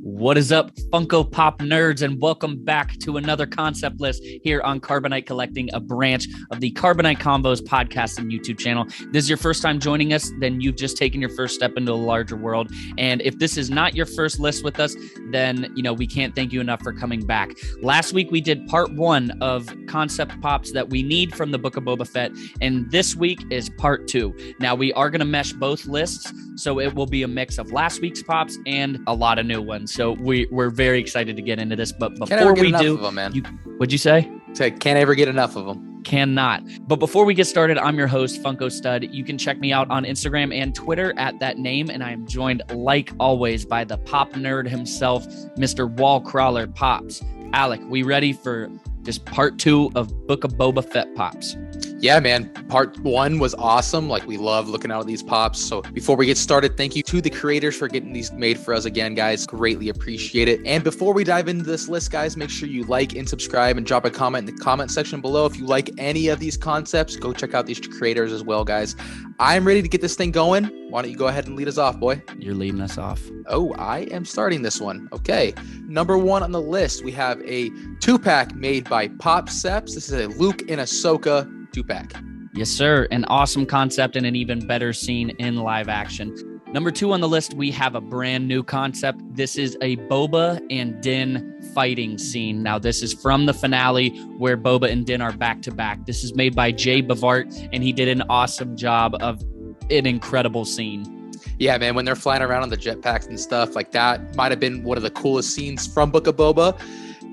What is up, Funko Pop nerds, and welcome back to another concept list here on Carbonite Collecting, a branch of the Carbonite Convos podcast and YouTube channel. If this is your first time joining us, then you've just taken your first step into a larger world. And if this is not your first list with us, then, we can't thank you enough for coming back. Last week, we did part 1 of concept pops that we need from the Book of Boba Fett. And this week is part 2. Now, we are going to mesh both lists, so it will be a mix of last week's pops and a lot of new ones. So we're very excited to get into this, but before we do, of them, man. What'd you say? Can't ever get enough of them. Cannot. But before we get started, I'm your host, Funko Stud. You can check me out on Instagram and Twitter at that name, and I am joined, like always, by the pop nerd himself, Mr. Wallcrawler Pops. Alec, we ready for just part 2 of Book of Boba Fett pops? Yeah, man. Part 1 was awesome. We love looking out at these pops. So before we get started, thank you to the creators for getting these made for us again, guys. Greatly appreciate it. And before we dive into this list, guys, make sure you like and subscribe and drop a comment in the comment section below. If you like any of these concepts, go check out these creators as well, guys. I'm ready to get this thing going. Why don't you go ahead and lead us off, boy? You're leading us off. Oh, I am starting this one. Okay. Number 1 on the list, we have a 2-pack made by Pop Seps. This is a Luke and Ahsoka 2-pack. Yes, sir. An awesome concept and an even better scene in live action. Number 2 on the list, we have a brand new concept. This is a Boba and Din fighting scene. Now, this is from the finale where Boba and Din are back to back. This is made by Jay Bavart, and he did an awesome job of an incredible scene. Yeah, man, when they're flying around on the jetpacks and stuff like that, might have been one of the coolest scenes from Book of Boba.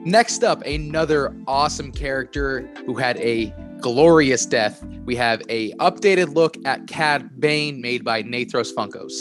Next up, another awesome character who had a glorious death. We have a updated look at Cad Bane made by Nathros Funkos.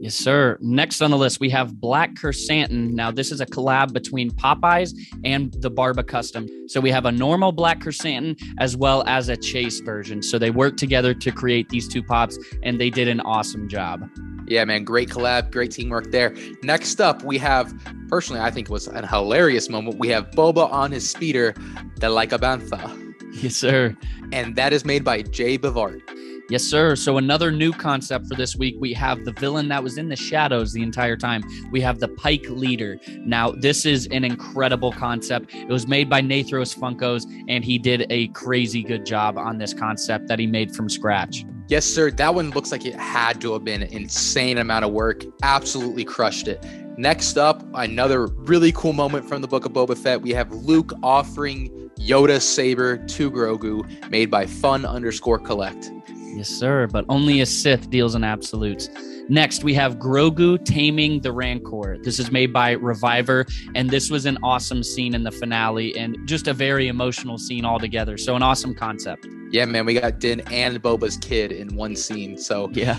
Yes, sir. Next on the list, we have Black Chrysanthemum. Now, this is a collab between Popeyes and the Barba Custom. So we have a normal Black Chrysanthemum as well as a chase version. So they worked together to create these 2 pops, and they did an awesome job. Yeah, man, great collab, great teamwork there. Next up, we have, personally, I think it was a hilarious moment. We have Boba on his speeder, the Lycabantha. Yes, sir. And that is made by Jay Bavart. Yes, sir. So another new concept for this week, we have the villain that was in the shadows the entire time. We have the Pike Leader. Now, this is an incredible concept. It was made by Nathros Funkos, and he did a crazy good job on this concept that he made from scratch. Yes, sir. That one looks like it had to have been an insane amount of work. Absolutely crushed it. Next up, another really cool moment from the Book of Boba Fett. We have Luke offering Yoda's saber to Grogu, made by Fun_Collect. Yes, sir. But only a Sith deals in absolutes. Next, we have Grogu taming the Rancor. This is made by Reviver, and this was an awesome scene in the finale and just a very emotional scene altogether. So an awesome concept. Yeah, man, we got Din and Boba's kid in one scene. So yeah.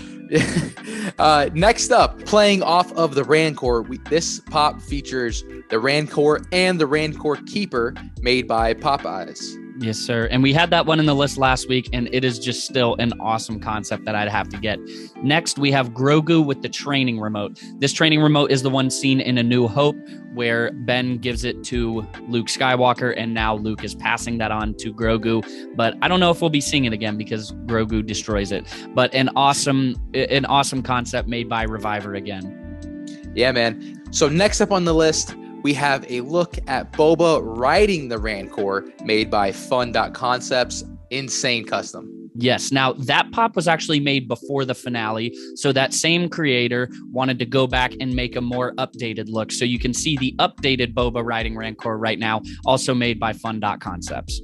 Next up, playing off of the Rancor, this pop features the Rancor and the Rancor Keeper made by Popeyes. Yes, sir. And we had that one in the list last week, and it is just still an awesome concept that I'd have to get. Next, we have Grogu with the training remote. This training remote is the one seen in A New Hope, where Ben gives it to Luke Skywalker, and now Luke is passing that on to Grogu. But I don't know if we'll be seeing it again because Grogu destroys it. But an awesome concept made by Reviver again. Yeah, man. So next up on the list, we have a look at Boba riding the Rancor made by Fun.Concepts. Insane custom. Yes. Now, that pop was actually made before the finale. So that same creator wanted to go back and make a more updated look. So you can see the updated Boba riding Rancor right now, also made by Fun.Concepts.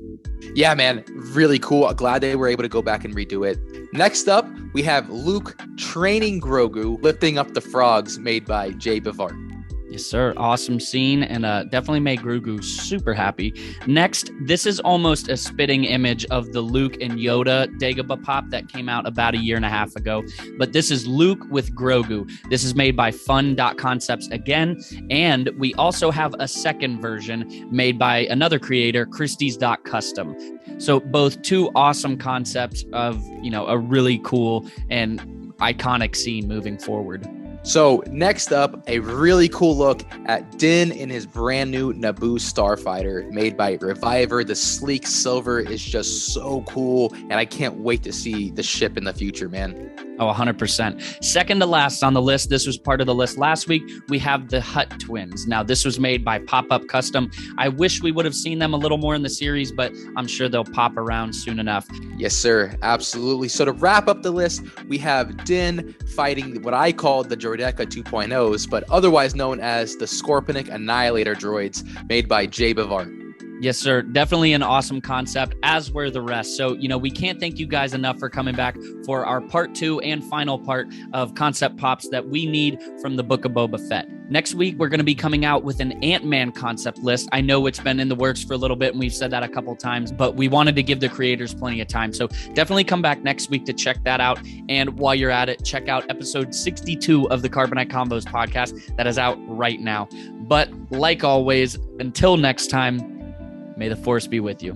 Yeah, man. Really cool. Glad they were able to go back and redo it. Next up, we have Luke training Grogu, lifting up the frogs made by Jay Bavart. Yes, sir. Awesome scene, and definitely made Grogu super happy. Next, this is almost a spitting image of the Luke and Yoda Dagobah pop that came out about 1.5 years ago. But this is Luke with Grogu. This is made by Fun.Concepts again, and we also have a second version made by another creator, Christie's.Custom. So both two awesome concepts of, a really cool and iconic scene moving forward. So next up, a really cool look at Din in his brand new Naboo starfighter made by Reviver. The sleek silver is just so cool, and I can't wait to see the ship in the future, man. Oh, 100%. Second to last on the list, this was part of the list last week, we have the Hutt Twins. Now, this was made by Pop-Up Custom. I wish we would have seen them a little more in the series, but I'm sure they'll pop around soon enough. Yes, sir. Absolutely. So to wrap up the list, we have Din fighting what I call the Droideka 2.0s, but otherwise known as the Scorpionic Annihilator droids made by Jay Bavart. Yes, sir. Definitely an awesome concept, as were the rest. So, we can't thank you guys enough for coming back for our part 2 and final part of concept pops that we need from the Book of Boba Fett. Next week, we're going to be coming out with an Ant-Man concept list. I know it's been in the works for a little bit, and we've said that a couple times, but we wanted to give the creators plenty of time. So definitely come back next week to check that out. And while you're at it, check out episode 62 of the Carbonite Convos podcast that is out right now. But like always, until next time, may the Force be with you.